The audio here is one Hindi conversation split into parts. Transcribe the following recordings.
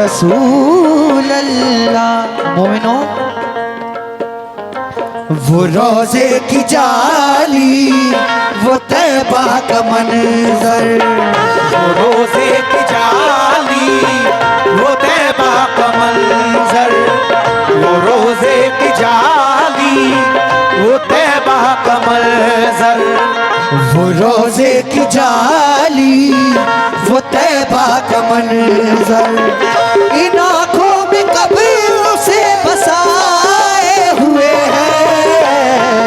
रसूल अल्लाह। मोमिनो, वो रोजे की जाली, वो तैबा का मंजर, वो रोजे की जाली, वो तैबा का मंजर, वो रोजे की जाली, वो तैबा का मंजर, वो रोजे की जाली, वो तैबा का मंजर, इन आँखों में कभी उसे बसाए हुए हैं।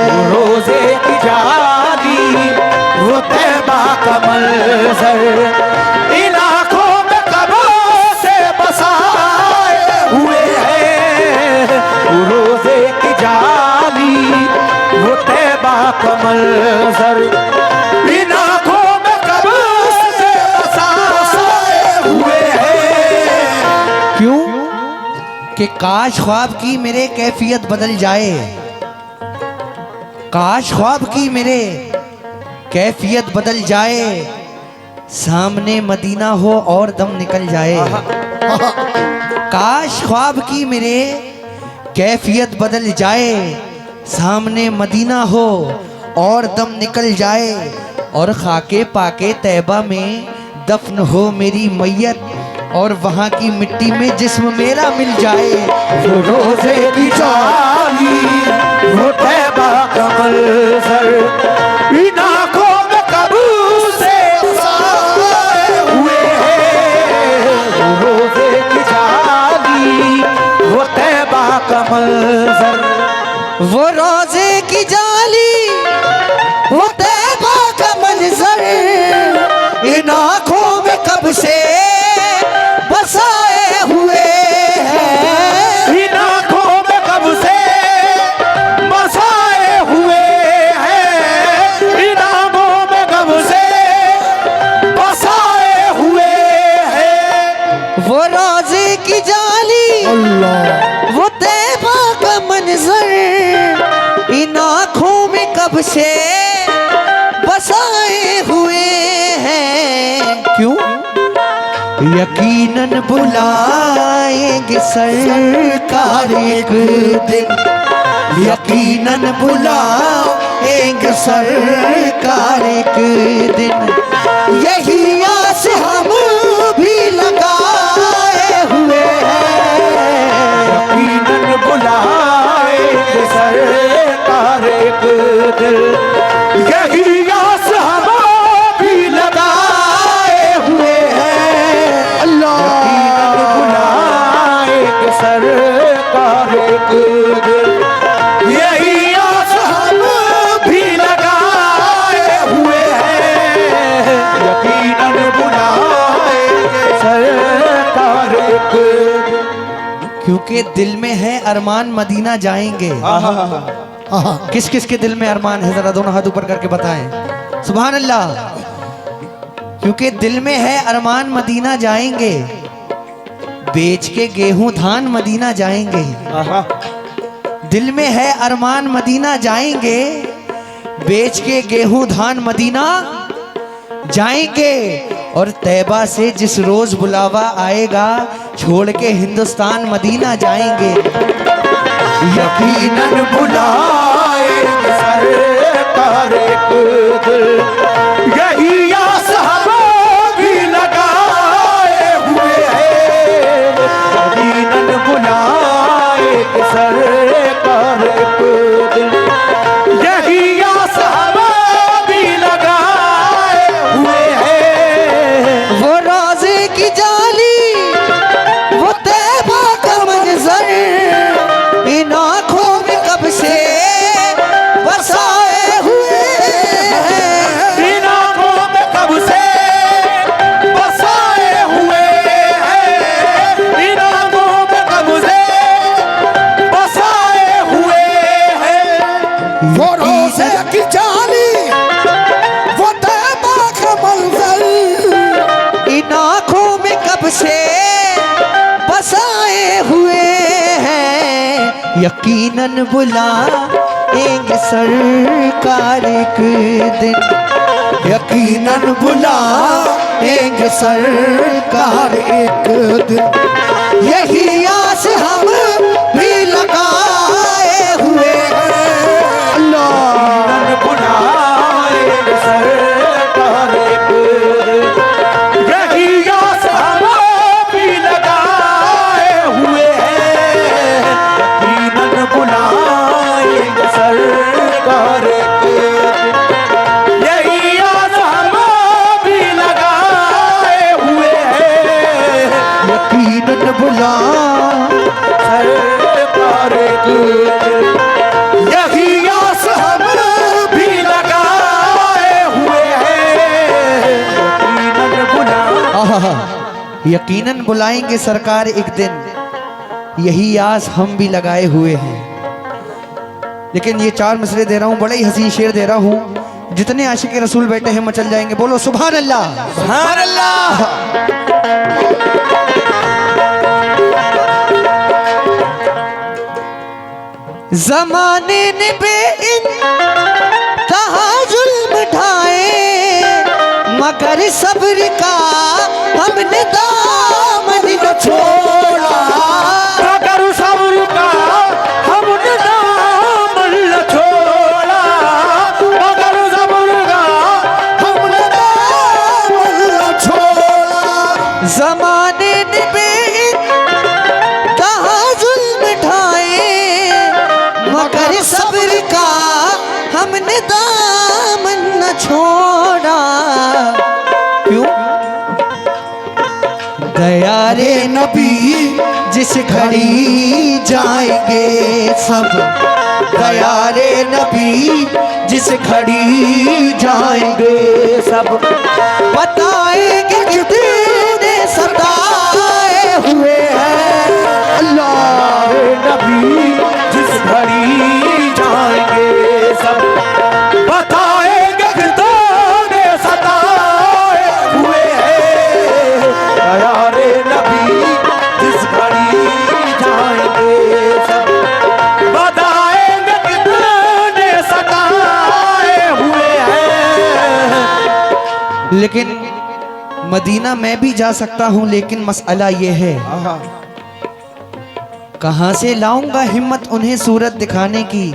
वो रोजे की जाली, वो तैबा का मंजर, इन आँखों में कभी से बसाए हुए हैं। वो रोजे की जाली, वो तैबा का मंजर, इन आँखों में कभी से बसाए हुए हैं। क्यों कि काश ख्वाब की मेरे कैफियत बदल जाए, काश ख्वाब की मेरे कैफियत बदल जाए, सामने मदीना हो और दम निकल जाए। काश ख्वाब की मेरे कैफियत बदल जाए, सामने मदीना हो और दम निकल जाए, और खाके पाके तैबा में दफन हो मेरी मैयत, और वहाँ की मिट्टी में जिस्म मेरा मिल जाए। वो रोजे की जाली, वो तैबा का मंजर, इन आँखों में कबू से बसाए हुए हैं। वो रोजे की जाली, वो तैबा का मंजर, वो रोजे की जाली, वो तैबा का मंजर, इन आँखों में कब से बसाए हुए हैं। इन आँखों में कब से बसाए हुए हैं। इन आँखों में कब से बसाए हुए हैं। वो रोजे की जाली, वो तैबा का मंजर, इन आँखों में कब से बसाए हुए हैं। क्यों? यकीनन बुलाएंगे सरकार एक दिन, यकीनन बुलाएंगे सरकार एक दिन, यही आस हम भी लगाए हुए हैं। यकीनन बुलाएंगे सरकार एक दिन, यही आस हम भी लगाए हुए हैं। यकीनन बुलाएंगे सरकार एक दिन, यही आस हम भी लगाए हुए हैं। यकीनन बुलाएंगे सरकार एक दिन। क्योंकि दिल में है अरमान मदीना जाएंगे। किस किस के दिल में अरमान है, जरा दोनों हाथ ऊपर करके बताएं। सुभान अल्लाह। क्योंकि दिल में है अरमान मदीना जाएंगे, बेच के गेहूं धान मदीना जाएंगे। दिल में है अरमान मदीना जाएंगे, बेच के गेहूं धान मदीना जाएंगे, और तैबा से जिस रोज बुलावा आएगा, छोड़ के हिंदुस्तान मदीना जाएंगे। यकीनन बुलाएंगे सरकार एक दिन, यही आस हम भी लगाए हुए हैं। यकीनन बुलाएंगे सरकार एक दिन, यही आस हम भी लगाए हुए हैं। वो रोजे की जाली, वो तैबा का मंजर, इन आँखों में कब से बसाए हुए हैं। इन आँखों में कब से बसाए हुए हैं। इन आँखों में कब से बसाए हुए हैं। वो रोजे की जाली, वो तैबा का मंजर, इन आँखों में कब से बसाए हुए हैं। यकीनन बुलाएंगे सरकार एक दिन, यकीनन बुलाएंगे सरकार एक दिन, यही आस हम भी लगाए हुए हैं। अल्लाह बुलाएंगे सरकार को, यही आस हम भी लगाए हुए हैं। यकीनन बुलाएंगे सरकार को, यही आस हम भी लगाए हुए हैं। यकीनन बुला सरकार को, यही आस हम भी लगाए हुए हैं। यकीनन बुला यकीनन बुलाएंगे सरकार एक दिन, यही आस हम भी लगाए हुए हैं। लेकिन ये 4 मिसरे दे रहा हूँ, बड़े ही हसीन शेर दे रहा हूँ। जितने आशिक रसूल बैठे हैं मचल जाएंगे। बोलो सुभान अल्लाह। सुभान अल्लाह। जमाने ने बेइंतहा जुल्म ढाए, मगर सब्र का हमने दामन न छोड़ा। मगर सब्र का हमने दामन न छोड़ा, मगर सब्र का हमने दामन न छोड़ा। जमाने ने बेइंतहा जुल्म ढाए, मगर सब्र का हमने दामन न छोड़ा। क्यों? दया रे नबी जिस घड़ी जाएंगे सब, दया रे नबी जिस घड़ी जाएंगे सब, बताएंगे कितने सताए हुए हैं। अल्लाह नबी जिस घड़ी जाएंगे सब, बताएंगे कितने सताए हुए हैं। दया रे नबी जिस घड़ी जाएंगे सब, बताएंगे कितने सताए हुए हैं। लेकिन मदीना मैं भी जा सकता हूँ, लेकिन मसला ये है कहाँ से लाऊंगा हिम्मत उन्हें सूरत दिखाने की।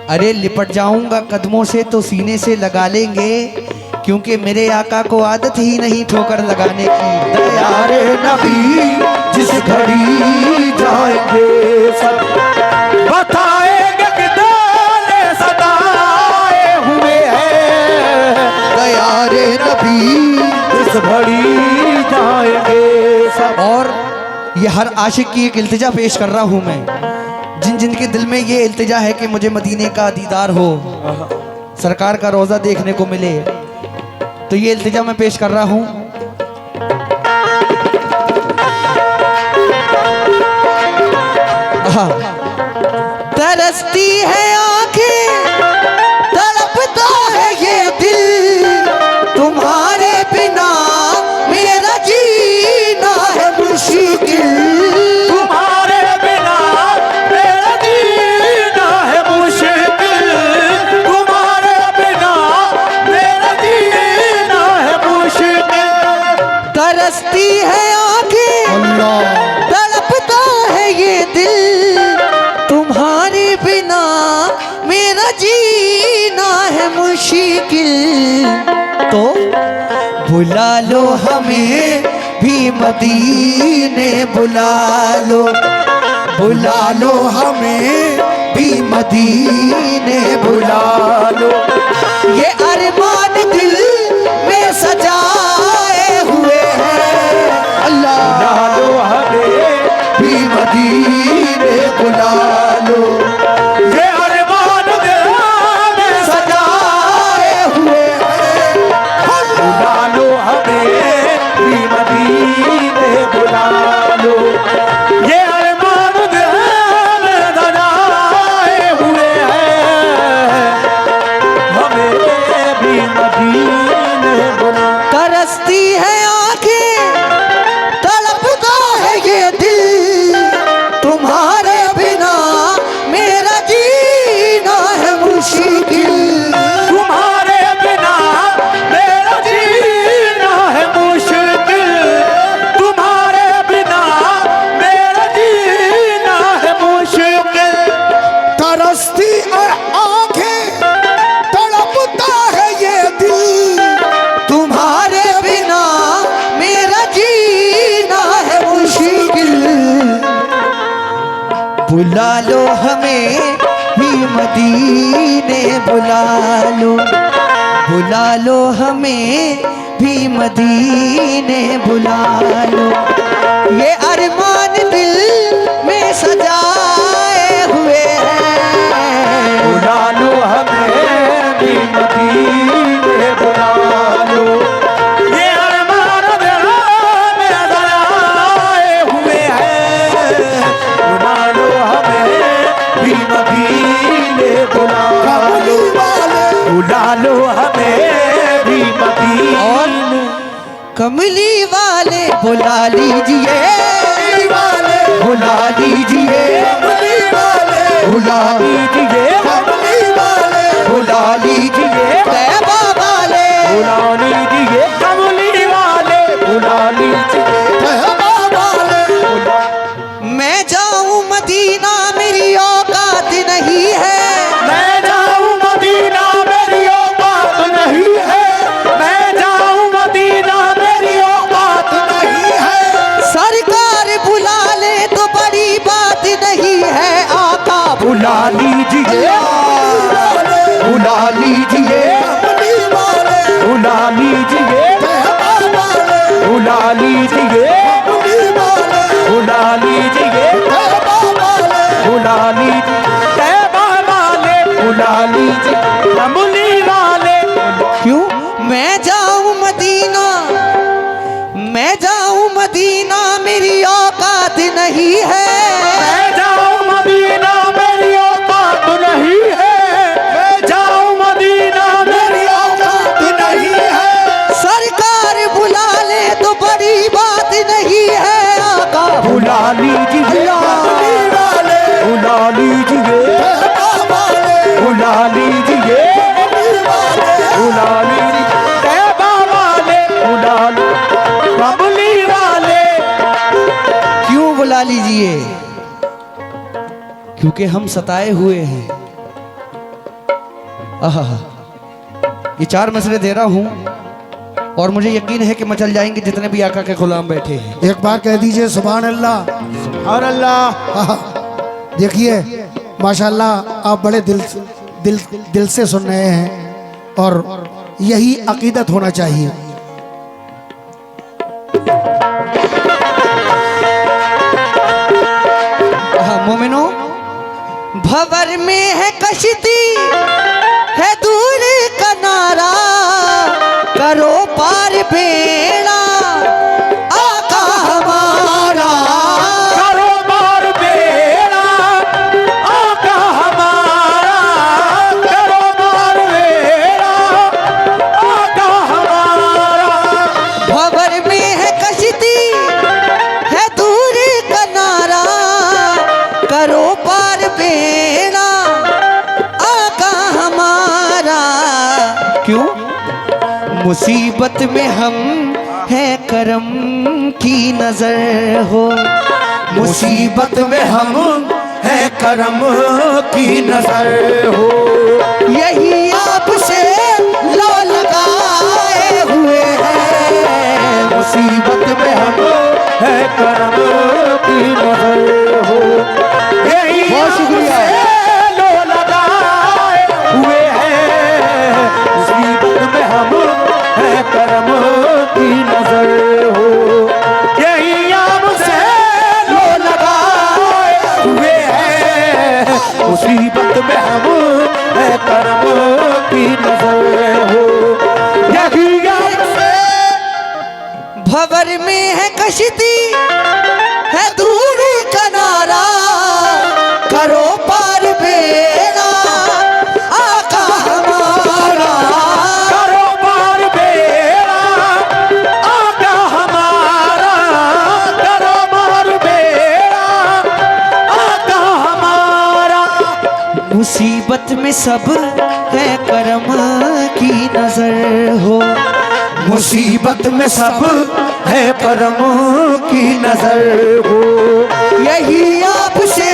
अरे लिपट जाऊंगा कदमों से तो सीने से लगा लेंगे, क्योंकि मेरे आका को आदत ही नहीं ठोकर लगाने की। दया रे नबी जिस घड़ी जाएंगे सब, बताएंगे कितने सताए हुए हैं। दया रे नबी जिस घड़ी जाएंगे सब। और ये हर आशिक की एक इल्तिजा पेश कर रहा हूँ मैं, जिन जिन के दिल में ये इल्तिजा है कि मुझे मदीने का दीदार हो, सरकार का रोज़ा देखने को मिले, तो ये इल्तिजा मैं पेश कर रहा हूँ। तरसती है आंखें, तड़पता है ये दिल, तुम्हारे बिना मेरा जीना है मुश्किल। तुम्हारे बिना मेरा जीना है मुश्किल, तुम्हारे बिना मेरा जीना है मुश्किल। तरसती है आंखें, तड़पता है ये दिल, तुम्हारे बिना मेरा जीना है मुश्किल। तो बुला लो हमें भी मदीने, बुला लो, बुला लो हमें भी मदीने, बुला लो। ये अरमान दिल में सजाए हुए हैं। अल्लाह बुला लो हमें भी मदीने, बुला लो। ये अरमान दिल में सजाए हुए हैं। बुला लो हमें भी मदीने, बुला लो। ये अरमान दिल में सजाए हुए हैं। हमें बुला लो हमें भी मदीने, बुला लो हमें भी मदीने, बुला लो। ये अरमान दिल में सजाए हुए हैं, बुला लो हमें भी मदीने, बुला लो। ये अरमान दिल में सजाए हुए हैं, बुला लो हमें भी मदीने, बुला लो। बुला लो हमें भी मदीने। कमली वाले बुला लीजिए, बुला लीजिए, बुला लीजिए, बुला लीजिए तैबा वाले, बुला लीजिए कमली वाले, बुला लीजिए तैबा वाले। मैं जाऊं मदीना मेरी औकात नहीं है, मैं जाऊं मदीना मेरी औकात नहीं है, मैं जाऊं मदीना मेरी औकात नहीं है। सरकार बुला ले तो बड़ी बात नहीं है आका, बुला लीजिए, बुला लीजिए, बुला लीजिए, बुला लीजिए, बुला लीजिए, बुला लीजिए तैबा वाले, बुला लीजिए कमली वाले। क्यों मैं जाऊं मदीना, मैं जाऊं मदीना मेरी औकात नहीं है, मैं जाऊं मदीना मेरी औकात नहीं है, मैं जाऊं मदीना मेरी औकात नहीं है। सरकार बुला ले तो बड़ी बात नहीं है आका, बुला लीजिए, बुला लीजिए, बुला लीजिए, बुला लीजिए तैबा वाले, बुला लो कमली वाले। क्यों बुला लीजिए? क्योंकि हम सताए हुए हैं। आहा, ये 4 मसले दे रहा हूं और मुझे यकीन है कि मचल जाएंगे जितने भी आका के गुलाम बैठे हैं। एक बार कह दीजिए सुभान अल्लाह। सुभान अल्लाह। आहा, देखिए माशाल्लाह आप बड़े दिल से सुन रहे हैं और यही अकीदत होना चाहिए। मोमिनो, भंवर में है कश्ती है दूर किनारा, करो पार बेड़ा आका हमारा, करो पार बेड़ा आका हमारा, करो पार बेड़ा आका हमारा। भंवर में है कश्ती है दूर किनारा, करो पार बेड़ा आका हमारा। क्यों? मुसीबत में हम है करम की नजर हो, मुसीबत में हम है करम की नजर हो, यही आपसे लो लगाए हुए हैं। मुसीबत में हम है करम की नजर हो, यही बहुत शुक्रिया। आपसे लो लगाए हुए हैं। मुसीबत में हम है करम की नजर हो, यही आपसे लो लगाए हुए हैं। मुसीबत में हम है करम की नजर हो, यही आपसे। भंवर में है कश्ती है दूर किनारा, करो पार बेड़ा आका हमारा, करो पार बेड़ा आका हमारा, करो पार बेड़ा आका हमारा। मुसीबत में सब है करम की नजर हो, मुसीबत में सब है करम की नजर हो, यही आपसे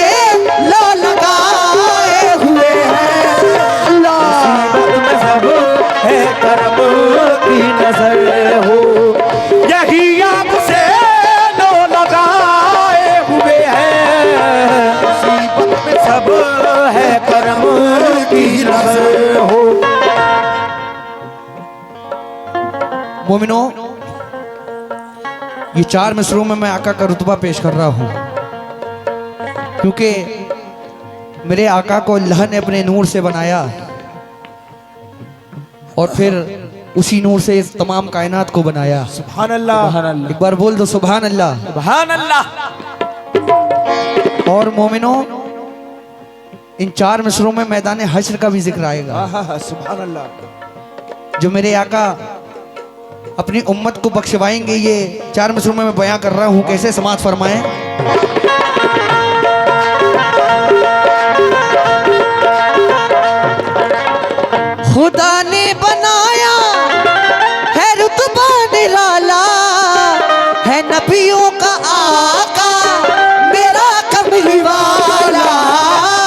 लो लगाए हुए हैं। मुसीबत में सब है करम की नजर हो, यही आपसे लो लगाए हुए हैं। नजर हो। मोमिनो, ये 4 मिसरों में मैं आका का रुतबा पेश कर रहा हूं, क्योंकि मेरे आका को अल्लाह ने अपने नूर से बनाया और फिर उसी नूर से इस तमाम कायनात को बनाया। सुभान अल्लाह, एक बार बोल दो सुभान अल्लाह। सुभान अल्लाह। और मोमिनो, इन 4 मिसरों में मैदान हश्र का भी जिक्र आएगा, सुभान अल्लाह। जो मेरे आका अपनी उम्मत को बख्शवाएंगे। ये 4 मिसरों में मैं बयां कर रहा हूं, कैसे समाअत फरमाएं। खुदा ने बनाया है रुतबा निराला, है नबियों का आका मेरा कमली वाला।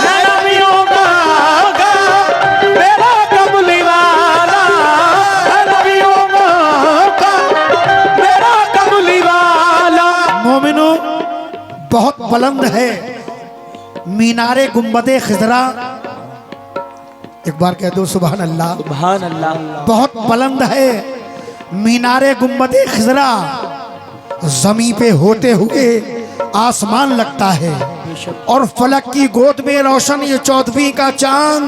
है नबियों का आका मेरा कमली वाला, है नबियों का आका मेरा कमली वाला। मोमिनो, बहुत बुलंद है मीनारे गुंबदे खिजरा। एक बार कह दो सुभान अल्लाह। सुभान अल्लाह। बहुत बुलंद है मीनारे गुंबदे खिजरा, जमीन पे होते हुए आसमान लगता है। और फलक की गोद में रोशन ये 14वीं का चांद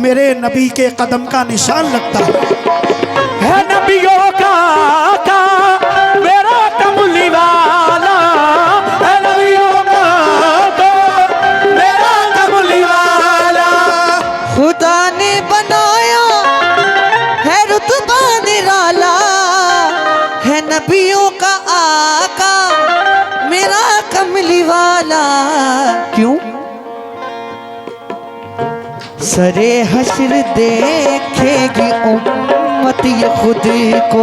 मेरे नबी के कदम का निशान लगता है। है नबियों का आका मेरा कमली वाला, है नबियों का आका मेरा कमली वाला। खुदा ने बनाया है रुतबा निराला, है नबियों का आका मेरा कमली वाला। क्यों? सरे हश्र देखेगी उम्मत ये खुद को,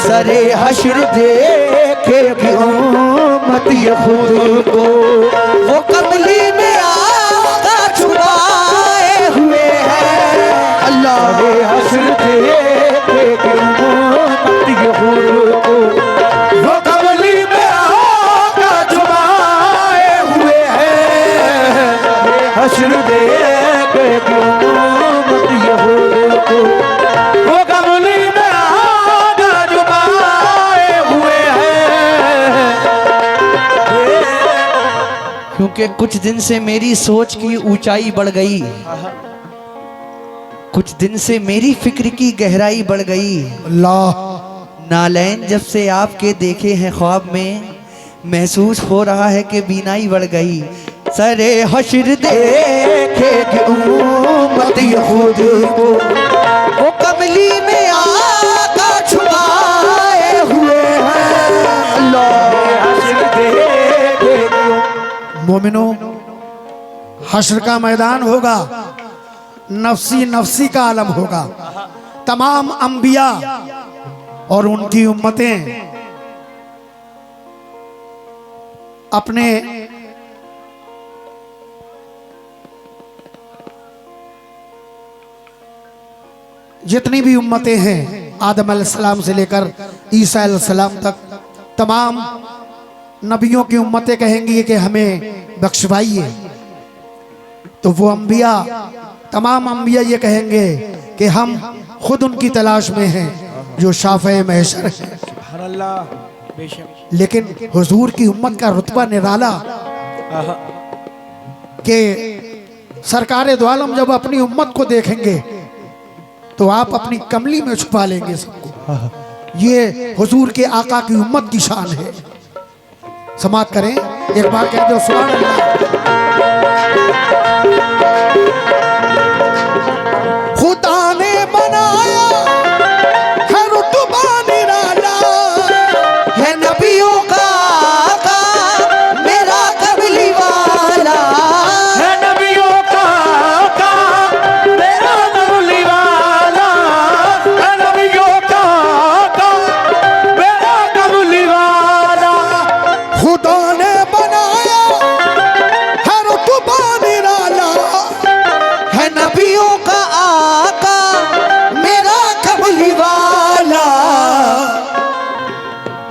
सरे हश्र देखेगी उम्मत ये खुद को। वो कमली में आका छुपाए हुए हैं, अल्लाह रे हश्र देखेगी उम्मत ये खुद को। वो कमली में आका छुपाए हुए हैं, रे हश्र देखेगी उम्मत ये खुद को। वो कमली में आका छुपाए हुए हैं। क्योंकि कुछ दिन से मेरी सोच की ऊंचाई बढ़ गई, कुछ दिन से मेरी फिक्र की गहराई बढ़ गई। अल्लाह, नालैन जब से आपके देखे हैं ख्वाब में, महसूस हो रहा है कि बीनाई बढ़ गई। सरे हश्र देखेगी उम्मत ये खुद को, वो कमली में आका छुपाए हुए हैं, अल्लाह हश्र देखेगी। मोमिनो, हश्र का मैदान होगा, नफसी नफसी का आलम होगा। तमाम अंबिया और उनकी उम्मतें अपने जितनी भी उम्मतें हैं, आदम अलैहिस्सलाम से लेकर ईसा अलैहिस्सलाम तक, तमाम नबियों की उम्मतें कहेंगी कि हमें बख्शवाइए। तो वो अंबिया, तमाम अंबिया ये कहेंगे कि हम खुद उनकी तलाश में हैं जो शाफ़े महशर है। सुभान अल्लाह। बेशक। लेकिन हुजूर की उम्मत का रुतबा निराला कि सरकारे दो आलम जब अपनी उम्मत को देखेंगे तो आप अपनी कमली में छुपा लेंगे सबको। ये हुजूर के आका की उम्मत की शान है। समात करें, एक बार कह दो सुभान अल्लाह। खुदा ने बनाया है रुतबा निराला, है नबियों का आका मेरा कमली वाला। है नबियों का आका मेरा कमली वाला, है नबियों का आका मेरा कमली वाला। खुदा ने बनाया है रुतबा निराला, है नबियों का आका मेरा कमली वाला।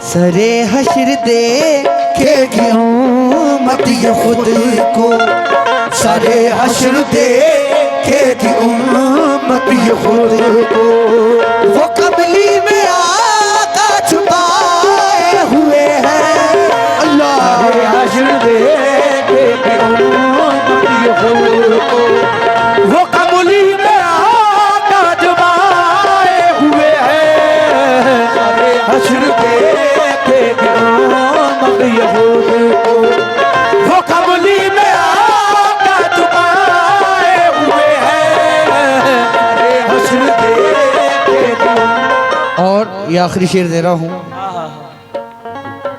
सरे हश्र देखेगी उम्मत ये खुद को, सारे हश्र देखे थी उम्मत ये खुद को, वो कमली में आका छुपाए हुए हैं। अल्लाह सारे हश्र देखे थी उम्मत ये खुद को, वो कमली में आका छुपाए हुए हैं। सारे हश्र देखे थी उम्मत ये खुद को, वो कमली में आका छुपाए हुए हैं। सारे हश्र देखे थी। और ये आखिरी शेर दे रहा हूँ।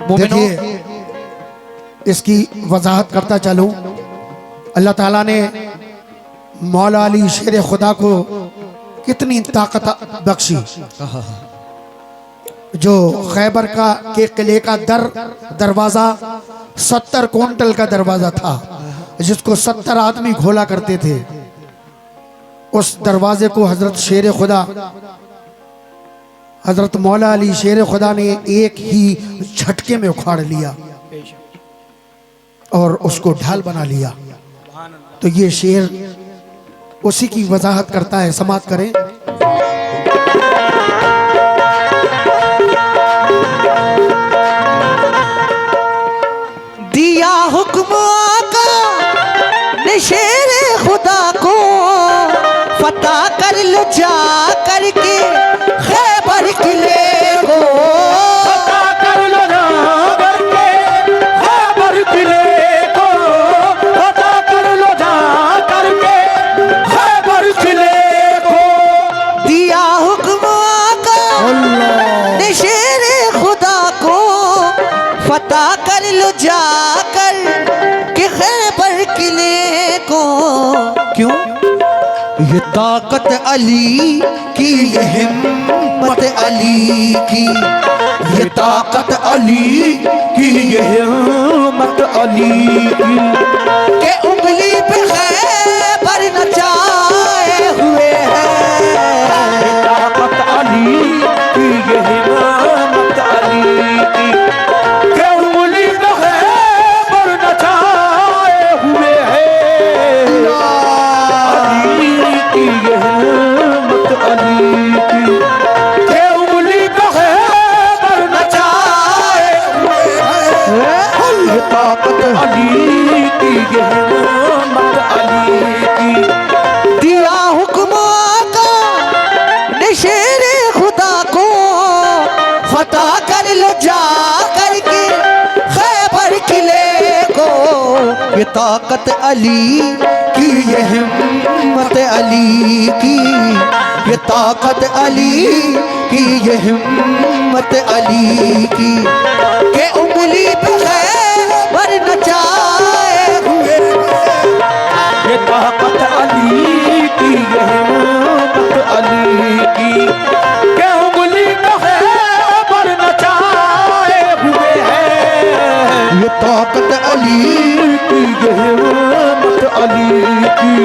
मोमिनों, देखिए इसकी वजाहत करता चलूं। अल्लाह ताला ने मौला अली शेर खुदा को कितनी ताकत बख्शी, जो खैबर का के किले का दरवाजा 70 क्विंटल का दरवाजा था, जिसको 70 आदमी घोला करते थे। उस दरवाजे को हजरत शेर खुदा, हजरत मौला अली शेर खुदा ने एक ही झटके में उखाड़ लिया और उसको ढाल बना लिया। तो ये शेर उसी की वजाहत करता है। समाप्त करें। दिया हुक्म आका ने शेर खुदा को, फतह कर लो जा करके खैबर किले को। पता कर लो ना करके खैबर किले को, पता कर लो जा करके खैबर किले को। दिया हुक्म आका ने शेर खुदा को, फतह कर लो जाकर के खैबर किले को। क्यों? ये ताकत अली की, ये हिम्मत अली की, ये ताकत अली की, ये हिम्मत अली की, के उंगली पे खैबर नचाए हुए हैं। ताकत अली की, ये हिम्मत अली की, के उंगली में खैबर नचाए हुए हैं। अली की, ये हिम्मत अली की, के उंगली में खैबर नचाए हुए हैं। ये ताकत अली की, ये हिम्मत अली की। दिया हुक्म आका ने शेर खुदा को, फतह कर लो जा करके खैबर किले को। ये ताकत अली की, ये हिम्मत अली की, ये ताकत अली की, ये हिम्मत अली की, के उंगली पे खैबर नचाए हुए। ये ताकत अली की, ये हिम्मत अली की, के उंगली में खैबर नचाए हुए हैं। ये ताकत अली की, ये हिम्मत अली की,